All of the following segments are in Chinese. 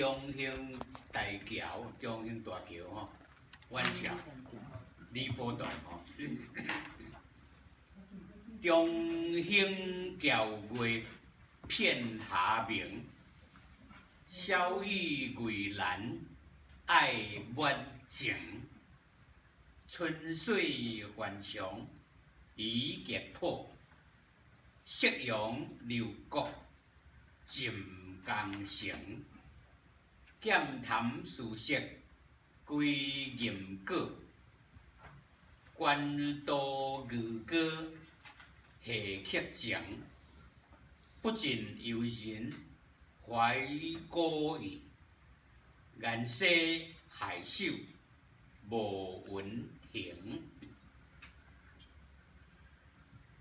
中兴大桥、中兴大桥吼，湾桥、李波段吼，中兴桥月片下明，小雨桂兰爱满情，春水还乡已结破，夕阳流国尽江城。剑潭书色归吟果，关渡渔歌下客情。不尽游人怀故意，颜色害羞无云行。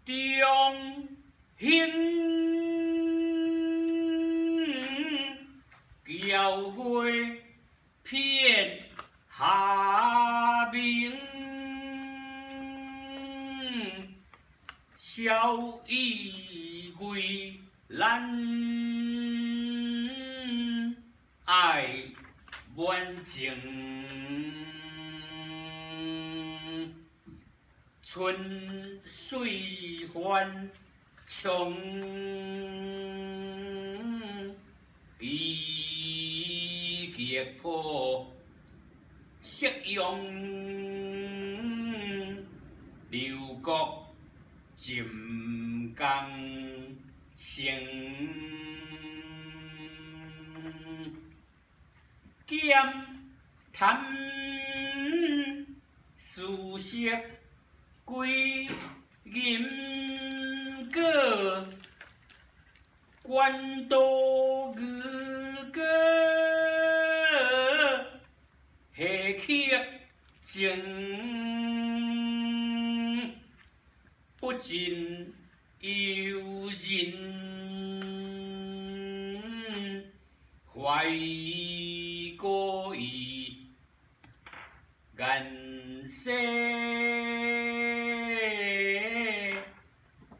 中兴桥月片下明，小雨桂兰爱满情，春水还乡已结破，夕阳流国尽江城。剑潭书色归吟果，关渡渔歌下客情。不尽游人怀故意，颜色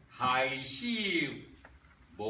害羞无